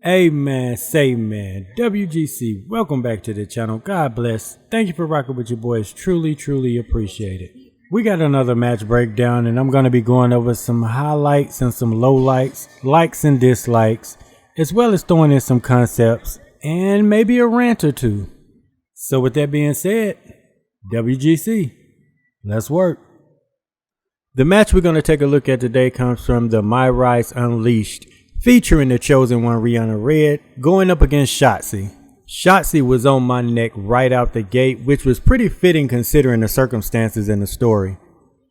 Amen, say man, WGC, welcome back to the channel. God bless. Thank you for rocking with your boys. Truly appreciate it. We got another match breakdown, and I'm going to be going over some highlights and some lowlights, likes and dislikes, as well as throwing in some concepts and maybe a rant or two. So with that being said, WGC, let's work. The match we're going to take a look at today comes from the My Rise Unleashed, featuring the Chosen One Rihanna Red, going up against Shotzi. Shotzi was on my neck right out the gate, which was pretty fitting considering the circumstances in the story.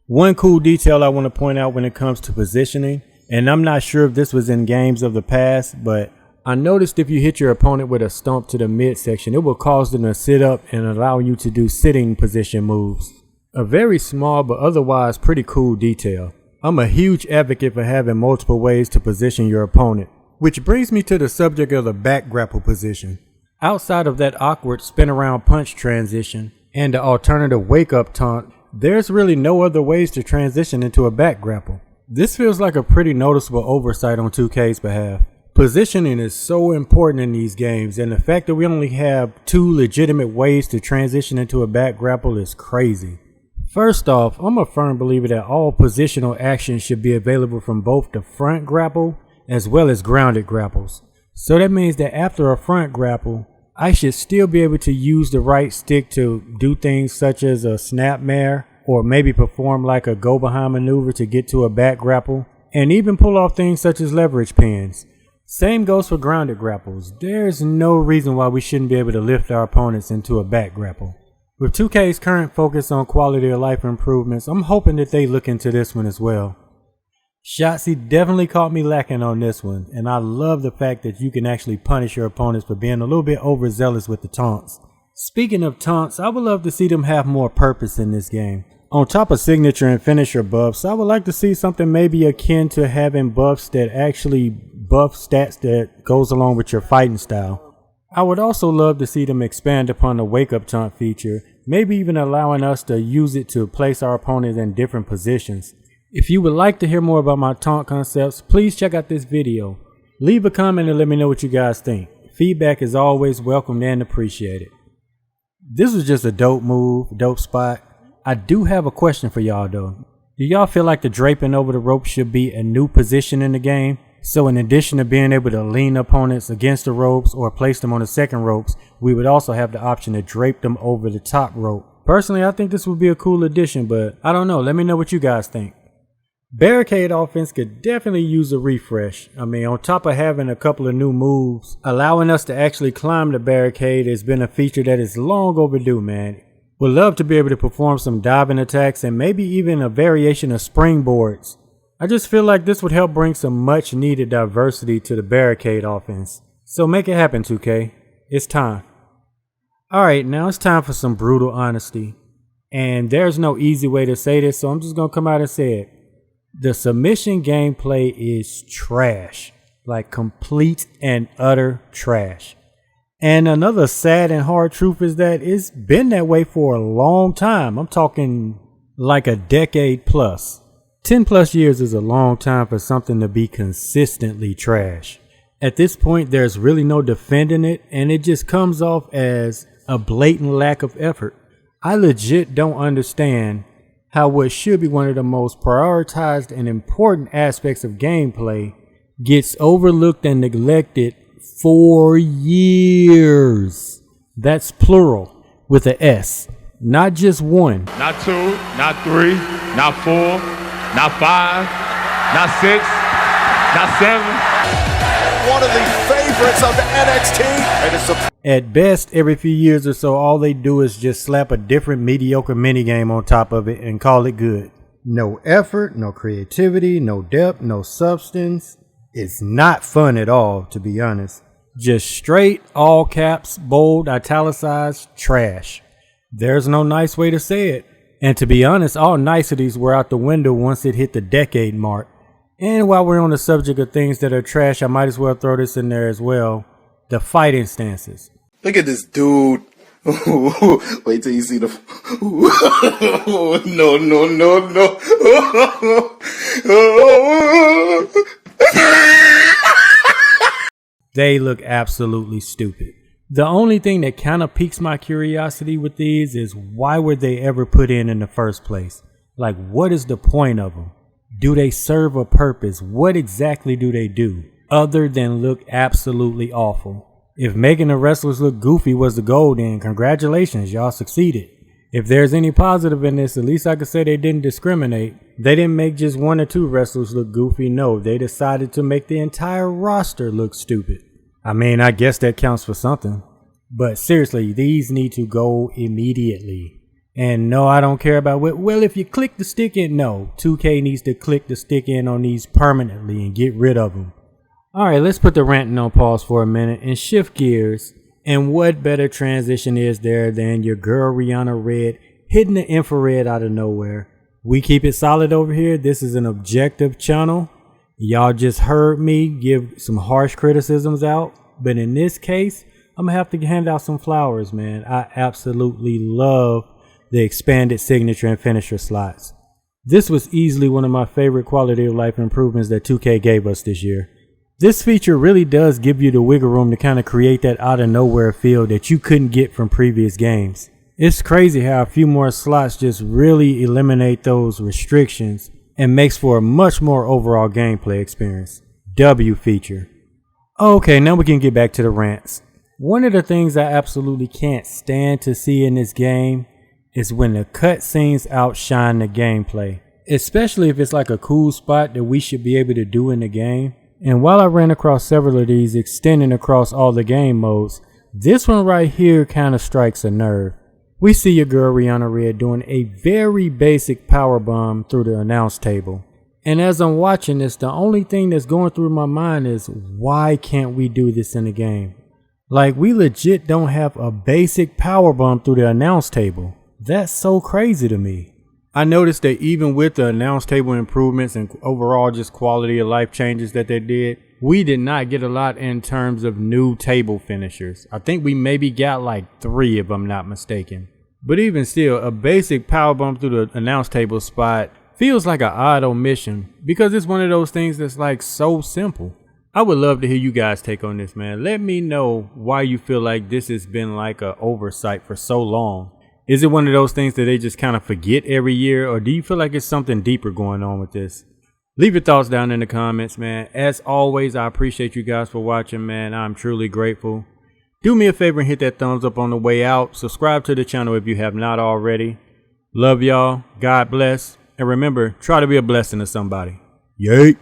One cool detail I want to point out when it comes to positioning, and I'm not sure if this was in games of the past, but I noticed if you hit your opponent with a stomp to the midsection, it will cause them to sit up and allow you to do sitting position moves. A very small but otherwise pretty cool detail. I'm a huge advocate for having multiple ways to position your opponent, which brings me to the subject of the back grapple position. Outside of that awkward spin around punch transition and the alternative wake up taunt, there's really no other ways to transition into a back grapple. This feels like a pretty noticeable oversight on 2K's behalf. Positioning is so important in these games, and the fact that we only have two legitimate ways to transition into a back grapple is crazy. First off, I'm a firm believer that all positional actions should be available from both the front grapple as well as grounded grapples. So that means that after a front grapple, I should still be able to use the right stick to do things such as a snapmare, or maybe perform like a go behind maneuver to get to a back grapple, and even pull off things such as leverage pins. Same goes for grounded grapples. There's no reason why we shouldn't be able to lift our opponents into a back grapple. With 2K's current focus on quality of life improvements, I'm hoping that they look into this one as well. Shotzi definitely caught me lacking on this one, and I love the fact that you can actually punish your opponents for being a little bit overzealous with the taunts. Speaking of taunts, I would love to see them have more purpose in this game. On top of signature and finisher buffs, I would like to see something maybe akin to having buffs that actually buff stats that goes along with your fighting style. I would also love to see them expand upon the wake up taunt feature, maybe even allowing us to use it to place our opponents in different positions. If you would like to hear more about my taunt concepts, please check out this video. Leave a comment and let me know what you guys think. Feedback is always welcomed and appreciated. This was just a dope move, dope spot. I do have a question for y'all though. Do y'all feel like the draping over the rope should be a new position in the game? So in addition to being able to lean opponents against the ropes or place them on the second ropes, we would also have the option to drape them over the top rope. Personally, I think this would be a cool addition, but I don't know. Let me know what you guys think. Barricade offense could definitely use a refresh. I mean, on top of having a couple of new moves, allowing us to actually climb the barricade has been a feature that is long overdue, man. Would love to be able to perform some diving attacks and maybe even a variation of springboards. I just feel like this would help bring some much needed diversity to the barricade offense. So make it happen, 2K. It's time. Alright, now it's time for some brutal honesty. And there's no easy way to say this, so I'm just going to come out and say it. The submission gameplay is trash. Like complete and utter trash. And another sad and hard truth is that it's been that way for a long time. I'm talking like a decade plus. 10 plus years is a long time for something to be consistently trash. At this point, there's really no defending it, and it just comes off as a blatant lack of effort. I legit don't understand how what should be one of the most prioritized and important aspects of gameplay gets overlooked and neglected for years. That's plural with an S, not just one. Not two, not three, not four, not five, not six, not seven. One of the favorites of the NXT. And it's At best, every few years or so, all they do is just slap a different mediocre minigame on top of it and call it good. No effort, no creativity, no depth, no substance. It's not fun at all, to be honest. Just straight, all caps, bold, italicized trash. There's no nice way to say it. And to be honest, all niceties were out the window once it hit the decade mark. And while we're on the subject of things that are trash, I might as well throw this in there as well. The fighting stances. Look at this dude. Wait till you see the. No, no, no, no. They look absolutely stupid. The only thing that kind of piques my curiosity with these is why were they ever put in the first place? Like, what is the point of them? Do they serve a purpose? What exactly do they do other than look absolutely awful? If making the wrestlers look goofy was the goal, then congratulations, y'all succeeded. If there's any positive in this, at least I could say they didn't discriminate. They didn't make just 1 or 2 wrestlers look goofy. No, they decided to make the entire roster look stupid. I mean, I guess that counts for something. But seriously, these need to go immediately. And no, I don't care about what. Well, if you click the stick in, no. 2K needs to click the stick in on these permanently and get rid of them. Alright, let's put the ranting on pause for a minute and shift gears. And what better transition is there than your girl Rihanna Red hitting the infrared out of nowhere? We keep it solid over here. This is an objective channel. Y'all just heard me give some harsh criticisms out. But in this case, I'm going to have to hand out some flowers, man. I absolutely love the expanded signature and finisher slots. This was easily one of my favorite quality of life improvements that 2K gave us this year. This feature really does give you the wiggle room to kind of create that out of nowhere feel that you couldn't get from previous games. It's crazy how a few more slots just really eliminate those restrictions and makes for a much more overall gameplay experience. W feature. Okay, now we can get back to the rants. One of the things I absolutely can't stand to see in this game is when the cutscenes outshine the gameplay. Especially if it's like a cool spot that we should be able to do in the game. And while I ran across several of these extending across all the game modes, this one right here kind of strikes a nerve. We see your girl Rihanna Red doing a very basic power bomb through the announce table. And as I'm watching this, the only thing that's going through my mind is, why can't we do this in the game? Like, we legit don't have a basic power bomb through the announce table. That's so crazy to me. I noticed that even with the announce table improvements and overall just quality of life changes that they did, we did not get a lot in terms of new table finishers. I think we maybe got like 3 if I'm not mistaken. But even still, a basic power bomb through the announce table spot feels like an odd omission because it's one of those things that's like so simple. I would love to hear you guys take on this, man. Let me know why you feel like this has been like an oversight for so long. Is it one of those things that they just kind of forget every year, or do you feel like it's something deeper going on with this? Leave your thoughts down in the comments, man. As always, I appreciate you guys for watching, man. I'm truly grateful. Do me a favor and hit that thumbs up on the way out. Subscribe to the channel if you have not already. Love y'all. God bless. And remember, try to be a blessing to somebody. Yay.